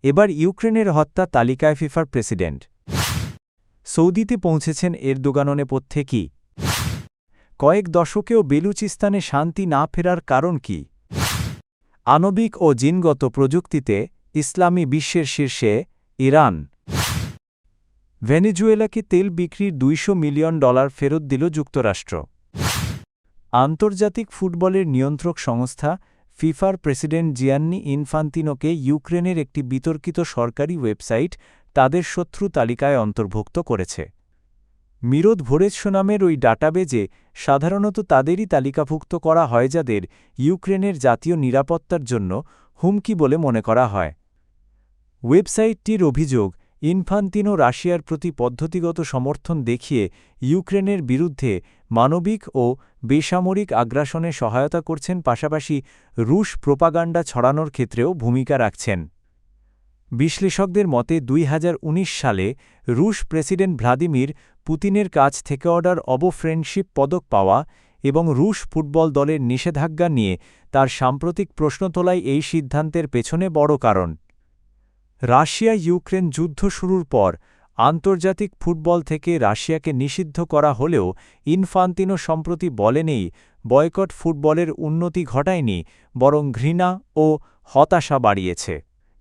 এবার ইউক্রেনের হত্যা তালিকায় ফিফার প্রেসিডেন্ট। সৌদিতে পৌঁছেছেন এরদোগান নেপথ্যে কি? কয়েক দশকেও বেলুচিস্তানে শান্তি না ফেরার কারণ কি? আণবিক ও জিনগত প্রযুক্তিতে ইসলামী বিশ্বের শীর্ষে ইরান। ভেনেজুয়েলাকে তেল বিক্রির $200 মিলিয়ন ফেরত দিল যুক্তরাষ্ট্র। আন্তর্জাতিক ফুটবলের নিয়ন্ত্রক সংস্থা ফিফার প্রেসিডেন্ট জিয়ান্নি ইনফান্তিনোকে ইউক্রেনের একটি বিতর্কিত সরকারি ওয়েবসাইট তাদের শত্রু তালিকায় অন্তর্ভুক্ত করেছে। মিরোদ ভোরেৎস নামের ওই ডাটাবেজে সাধারণত তাদেরই তালিকাভুক্ত করা হয় যাদের ইউক্রেনের জাতীয় নিরাপত্তার জন্য হুমকি বলে মনে করা হয়। ওয়েবসাইটটির অভিযোগ, ইনফান্তিনো রাশিয়ার প্রতি পদ্ধতিগত সমর্থন দেখিয়ে ইউক্রেনের বিরুদ্ধে মানবিক ও বেসামরিক আগ্রাসনে সহায়তা করছেন, পাশাপাশি রুশ প্রোপাগান্ডা ছড়ানোর ক্ষেত্রেও ভূমিকা রাখছেন। বিশ্লেষকদের মতে 2019 সালে রুশ প্রেসিডেন্ট ভ্লাদিমির পুতিনের কাছ থেকে অর্ডার অব ফ্রেন্ডশিপ পদক পাওয়া এবং রুশ ফুটবল দলের নিষেধাজ্ঞা নিয়ে তার সাম্প্রতিক প্রশ্ন তোলাই এই সিদ্ধান্তের পেছনে বড় কারণ। রাশিয়া ইউক্রেন যুদ্ধ শুরুর পর আন্তর্জাতিক ফুটবল থেকে রাশিয়াকে নিষিদ্ধ করা হলেও ইনফান্তিনো সম্প্রতি বলেনই বয়কট ফুটবলের উন্নতি ঘটায়নি, বরং ঘৃণা ও হতাশা বাড়িয়েছে।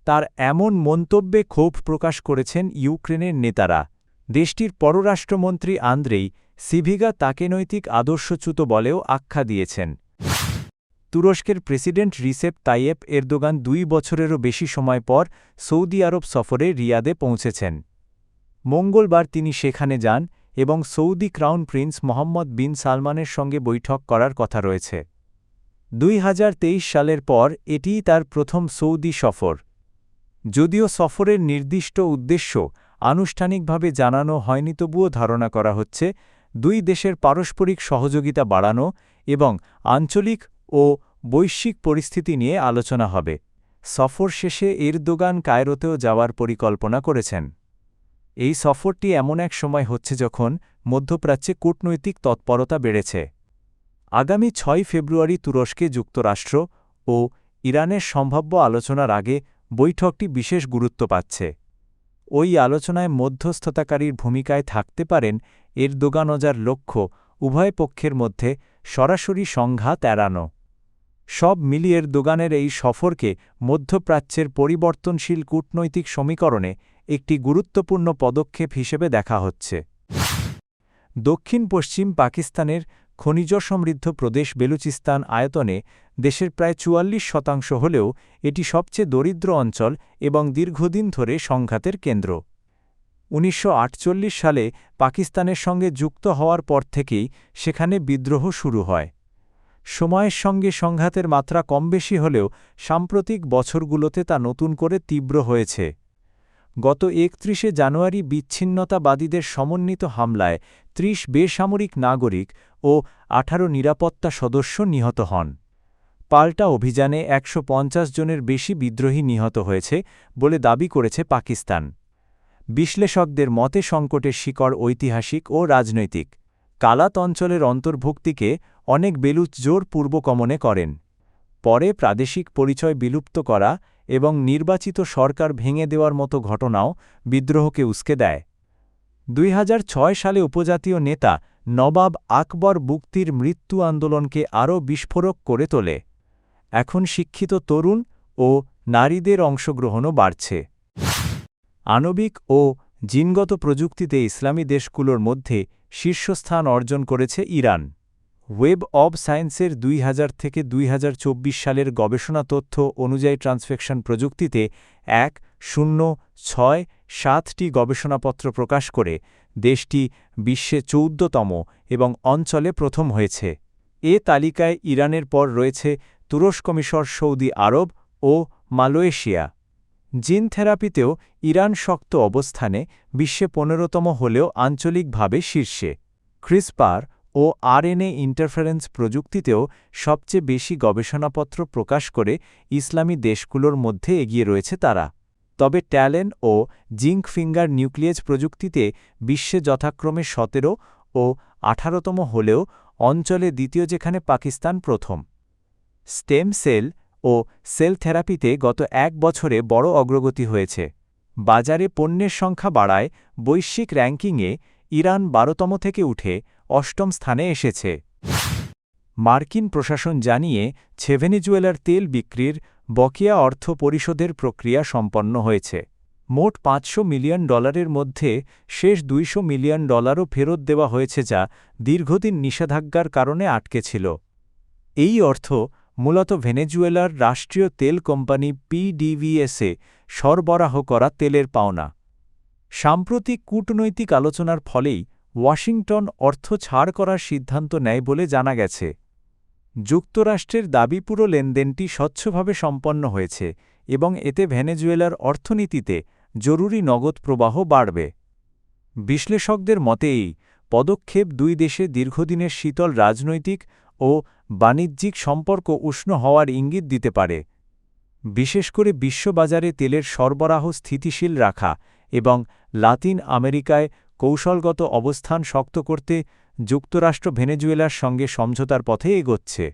তার এমন মন্তব্যে ক্ষোভ প্রকাশ করেছেন ইউক্রেনের নেতারা। দেশটির পররাষ্ট্রমন্ত্রী আন্দ্রেই সিভিগা তাকে নৈতিক আদর্শচ্যুত বলেও আখ্যা দিয়েছেন। তুরস্কের প্রেসিডেন্ট রিসেপ তাইয়েপ এরদোগান 2 বছরেরও বেশি সময় পর সৌদি আরব সফরে রিয়াদে পৌঁছেছেন। মঙ্গলবার তিনি সেখানে যান এবং সৌদি ক্রাউন প্রিন্স মোহাম্মদ বিন সালমানের সঙ্গে বৈঠক করার কথা রয়েছে। 2023 সালের পর এটিই তার প্রথম সৌদি সফর। যদিও সফরের নির্দিষ্ট উদ্দেশ্য আনুষ্ঠানিকভাবে জানানো হয়নি, তবুও ধারণা করা হচ্ছে দুই দেশের পারস্পরিক সহযোগিতা বাড়ানো এবং আঞ্চলিক ও বৈশ্বিক পরিস্থিতি নিয়ে আলোচনা হবে। সফর শেষে এরদোগান কায়রোতেও যাওয়ার পরিকল্পনা করেছেন। এই সফরটি এমন এক সময় হচ্ছে যখন মধ্যপ্রাচ্যে কূটনৈতিক তৎপরতা বেড়েছে। আগামী 6 ফেব্রুয়ারি তুরস্কে যুক্তরাষ্ট্র ও ইরানের সম্ভাব্য আলোচনার আগে বৈঠকটি বিশেষ গুরুত্ব পাচ্ছে। ওই আলোচনায় মধ্যস্থতাকারীর ভূমিকায় থাকতে পারেন এরদোগান, যার লক্ষ্য উভয় পক্ষের মধ্যে সরাসরি সংঘাত এড়ানো। সব মিলিয়ে এরদোগানের এই সফরকে মধ্যপ্রাচ্যের পরিবর্তনশীল কূটনৈতিক সমীকরণে একটি গুরুত্বপূর্ণ পদক্ষেপ হিসেবে দেখা হচ্ছে। দক্ষিণ পশ্চিম পাকিস্তানের খনিজ সমৃদ্ধ প্রদেশ বেলুচিস্তান আয়তনে দেশের প্রায় 44% হলেও এটি সবচেয়ে দরিদ্র অঞ্চল এবং দীর্ঘদিন ধরে সংঘাতের কেন্দ্র। 1948 সালে পাকিস্তানের সঙ্গে যুক্ত হওয়ার পর থেকেই সেখানে বিদ্রোহ শুরু হয়। সময়ের সঙ্গে সংঘাতের মাত্রা কমবেশি হলেও সাম্প্রতিক বছরগুলোতে তা নতুন করে তীব্র হয়েছে। গত 31 জানুয়ারি বিচ্ছিন্নতাবাদীদের সমন্বিত হামলায় 30 বেসামরিক নাগরিক ও 18 নিরাপত্তা সদস্য নিহত হন। পাল্টা অভিযানে 150 জনের বেশি বিদ্রোহী নিহত হয়েছে বলে দাবি করেছে পাকিস্তান। বিশ্লেষকদের মতে সংকটের শিকড় ঐতিহাসিক ও রাজনৈতিক। কালাত অঞ্চলের অন্তর্ভুক্তিকে অনেক বেলুচ জোরপূর্বক মনে করেন। পরে প্রাদেশিক পরিচয় বিলুপ্ত করা এবং নির্বাচিত সরকার ভেঙে দেওয়ার মতো ঘটনাও বিদ্রোহকে উস্কে দেয়। 2006 সালে উপজাতীয় নেতা নবাব আকবর বুকতির মৃত্যু আন্দোলনকে আরও বিস্ফোরক করে তোলে। এখন শিক্ষিত তরুণ ও নারীদের অংশগ্রহণও বাড়ছে। আণবিক ও জিনগত প্রযুক্তিতে ইসলামী দেশগুলোর মধ্যে শীর্ষস্থান অর্জন করেছে ইরান। ওয়েব অব সায়েন্সের 2000 থেকে 2024 সালের গবেষণা তথ্য অনুযায়ী ট্রান্সফেকশন প্রযুক্তিতে 1067টি গবেষণাপত্র প্রকাশ করে দেশটি বিশ্বে 14তম এবং অঞ্চলে প্রথম হয়েছে। এ তালিকায় ইরানের পর রয়েছে তুরস্ক, মিশর, সৌদি আরব ও মালয়েশিয়া। জিন থেরাপিতেও ইরান শক্ত অবস্থানে, বিশ্বে 15তম হলেও আঞ্চলিকভাবে শীর্ষে। ক্রিসপার ও আরএনএ ইন্টারফারেন্স প্রযুক্তিতেও সবচেয়ে বেশি গবেষণাপত্র প্রকাশ করে ইসলামী দেশগুলোর মধ্যে এগিয়ে রয়েছে তারা। তবে ট্যালেন ও জিঙ্ক ফিঙ্গার নিউক্লিয়েজ প্রযুক্তিতে বিশ্বে যথাক্রমে 17 ও 18তম হলেও অঞ্চলে দ্বিতীয়, যেখানে পাকিস্তান প্রথম। স্টেম সেল ও সেল থেরাপিতে গত 1 বছরে বড় অগ্রগতি হয়েছে। বাজারে পণ্যের সংখ্যা বাড়ায় বৈশ্বিক র্যাঙ্কিংয়ে ইরান 12তম থেকে উঠে 8ম স্থানে এসেছে। মার্কিন প্রশাসন জানিয়েছে ভেনেজুয়েলার তেল বিক্রির বকেয়া অর্থ পরিশোধের প্রক্রিয়া সম্পন্ন হয়েছে। মোট $500 মিলিয়ন মধ্যে শেষ $200 মিলিয়নও ফেরত দেওয়া হয়েছে, যা দীর্ঘদিন নিষেধাজ্ঞার কারণে আটকে ছিল। এই অর্থ মূলত ভেনেজুয়েলার রাষ্ট্রীয় তেল কোম্পানি পিডিভিএসে সরবরাহ করা তেলের পাওনা। সাম্প্রতিক কূটনৈতিক আলোচনার ফলেই ওয়াশিংটন অর্থ ছাড় করার সিদ্ধান্ত নেয় বলে জানা গেছে। যুক্তরাষ্ট্রের দাবি পুরো লেনদেনটি স্বচ্ছভাবে সম্পন্ন হয়েছে এবং এতে ভেনেজুয়েলার অর্থনীতিতে জরুরি নগদ প্রবাহ বাড়বে। বিশ্লেষকদের মতে এই পদক্ষেপ দুই দেশে দীর্ঘদিনের শীতল রাজনৈতিক ও বাণিজ্যিক সম্পর্ক উষ্ণ হওয়ার ইঙ্গিত দিতে পারে, বিশেষ করে বিশ্ববাজারে তেলের সরবরাহ স্থিতিশীল রাখা এবং লাতিন আমেরিকায় কৌশলগত অবস্থান শক্ত করতে যুক্তরাষ্ট্র ভেনেজুয়েলার সঙ্গে সমঝোতার পথে এগোচ্ছে।